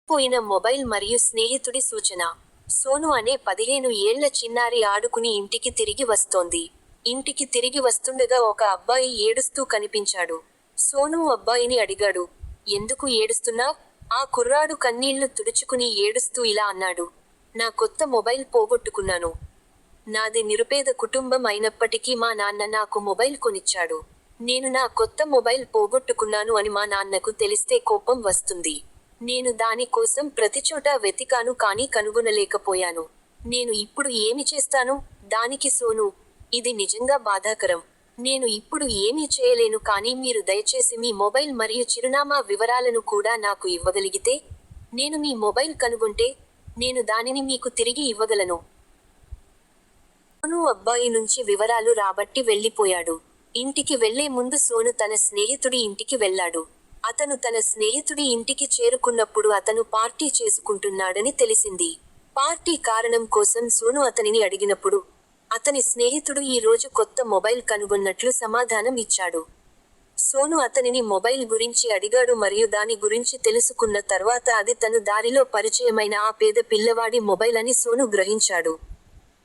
పోయిన మొబైల్ మరియు స్నేహితుడి సూచన. సోను అనే 15 ఏళ్ల చిన్నారి ఆడుకుని ఇంటికి తిరిగి వస్తోంది. ఇంటికి తిరిగి వస్తుండగా ఒక అబ్బాయి ఏడుస్తూ కనిపించాడు. సోను అబ్బాయిని అడిగాడు, ఎందుకు ఏడుస్తున్నావ్? ఆ కుర్రాడు కన్నీళ్లు తుడుచుకుని ఏడుస్తూ ఇలా అన్నాడు, నా కొత్త మొబైల్ పోగొట్టుకున్నాను. నాది నిరుపేద కుటుంబం అయినప్పటికీ మా నాన్న నాకు మొబైల్ కొనిచ్చాడు. నేను నా కొత్త మొబైల్ పోగొట్టుకున్నాను అని మా నాన్నకు తెలిస్తే కోపం వస్తుంది. నేను దాని కోసం ప్రతిచోటా వెతికాను కానీ కనుగొనలేకపోయాను. నేను ఇప్పుడు ఏమి చేస్తాను? దానికి సోను, ఇది నిజంగా బాధాకరం. నేను ఇప్పుడు ఏమీ చేయలేను కానీ మీరు దయచేసి మీ మొబైల్ మరియు చిరునామా వివరాలను కూడా నాకు ఇవ్వగలిగితే, నేను మీ మొబైల్ కనుగొంటే, నేను దానిని మీకు తిరిగి ఇవ్వగలను. సోను అబ్బాయి నుంచి వివరాలు రాబట్టి వెళ్లిపోయాడు. ఇంటికి వెళ్లే ముందు సోను తన స్నేహితుడి ఇంటికి వెళ్లాడు. అతను తన స్నేహితుడి ఇంటికి చేరుకున్నప్పుడు అతను పార్టీ చేసుకుంటున్నాడని తెలిసింది. పార్టీ కారణం కోసం సోను అతనిని అడిగినప్పుడు, అతని స్నేహితుడు ఈ రోజు కొత్త మొబైల్ కనుగొన్నట్లు సమాధానం ఇచ్చాడు. సోను అతనిని మొబైల్ గురించి అడిగాడు మరియు దాని గురించి తెలుసుకున్న తర్వాత అది తను దారిలో పరిచయమైన ఆ పేద పిల్లవాడి మొబైల్ అని సోను గ్రహించాడు.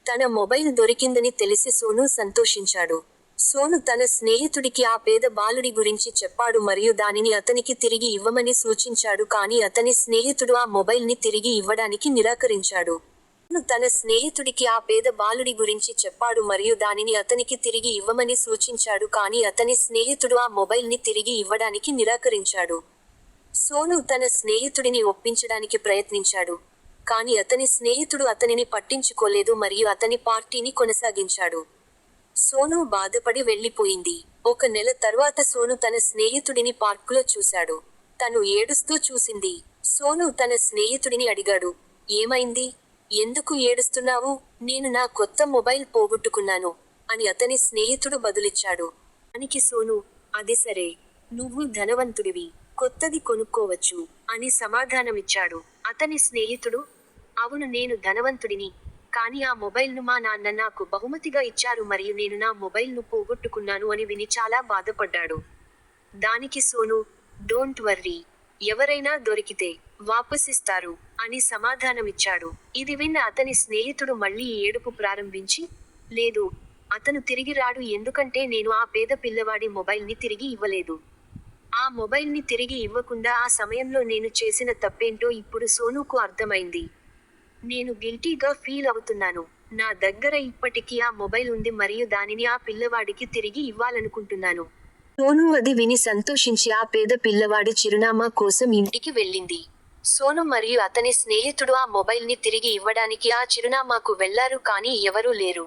తన మొబైల్ దొరికిందని తెలిసి సోను సంతోషించాడు. సోను తన స్నేహితుడికి ఆ పేద బాలుడి గురించి చెప్పాడు మరియు దానిని అతనికి తిరిగి ఇవ్వమని సూచించాడు కానీ అతని స్నేహితుడు ఆ మొబైల్ ని తిరిగి ఇవ్వడానికి నిరాకరించాడు. సోను తన స్నేహితుడికి ఆ పేద బాలుడి గురించి చెప్పాడు మరియు దానిని అతనికి తిరిగి ఇవ్వమని సూచించాడు కానీ అతని స్నేహితుడు ఆ మొబైల్ ని తిరిగి ఇవ్వడానికి నిరాకరించాడు. సోను తన స్నేహితుడిని ఒప్పించడానికి ప్రయత్నించాడు. కానీ అతని స్నేహితుడు అతనిని పట్టించుకోలేదు మరియు అతని పార్టీని కొనసాగించాడు. సోను బాధపడి వెళ్లిపోయింది. ఒక నెల తర్వాత సోను తన స్నేహితుడిని పార్కులో చూశాడు. తను ఏడుస్తూ చూసింది. సోను తన స్నేహితుడిని అడిగాడు, ఏమైంది? ఎందుకు ఏడుస్తున్నావు? నేను నా కొత్త మొబైల్ పోగొట్టుకున్నాను అని అతని స్నేహితుడు బదులిచ్చాడు. దానికి సోను, అది సరే, నువ్వు ధనవంతుడివి, కొత్తది కొనుక్కోవచ్చు అని సమాధానమిచ్చాడు. అతని స్నేహితుడు, అవును నేను ధనవంతుడిని, కానీ ఆ మొబైల్ను మా నాన్న నాకు బహుమతిగా ఇచ్చారు మరియు నేను నా మొబైల్ను పోగొట్టుకున్నాను అని విని చాలా బాధపడ్డాడు. దానికి సోను, డోంట్ వర్రీ, ఎవరైనా దొరికితే వాపసిస్తారు అని సమాధానమిచ్చాడు. ఇది విన్న అతని స్నేహితుడు మళ్ళీ ఏడుపు ప్రారంభించి, లేదు, అతను తిరిగి రాడు ఎందుకంటే నేను ఆ పేద పిల్లవాడి మొబైల్ని తిరిగి ఇవ్వలేదు. ఆ మొబైల్ని తిరిగి ఇవ్వకుండా ఆ సమయంలో నేను చేసిన తప్పేంటో ఇప్పుడు సోనుకు అర్థమైంది. నేను గిల్టీగా ఫీల్ అవుతున్నాను. నా దగ్గర ఇప్పటికీ ఆ మొబైల్ ఉంది మరియు దానిని ఆ పిల్లవాడికి తిరిగి ఇవ్వాలనుకుంటున్నాను. సోను అది విని సంతోషించి ఆ పేద పిల్లవాడి చిరునామా కోసం ఇంటికి వెళ్ళింది. సోను మరియు అతని స్నేహితుడు ఆ మొబైల్ని తిరిగి ఇవ్వడానికి ఆ చిరునామాకు వెళ్లారు కానీ ఎవరూ లేరు.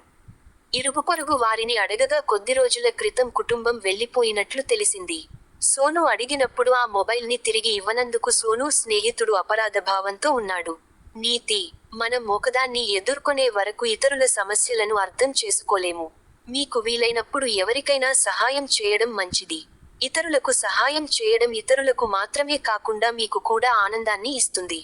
ఇరుగుపొరుగు వారిని అడగగా కొద్ది రోజుల క్రితం కుటుంబం వెళ్లిపోయినట్లు తెలిసింది. సోను అడిగినప్పుడు ఆ మొబైల్ని తిరిగి ఇవ్వనందుకు సోను స్నేహితుడు అపరాధ భావంతో ఉన్నాడు. నీతి: మనం ఒకదాన్ని ఎదుర్కొనే వరకు ఇతరుల సమస్యలను అర్థం చేసుకోలేము. మీకు వీలైనప్పుడు ఎవరికైనా సహాయం చేయడం మంచిది. ఇతరులకు సహాయం చేయడం ఇతరులకు మాత్రమే కాకుండా మీకు కూడా ఆనందాన్ని ఇస్తుంది.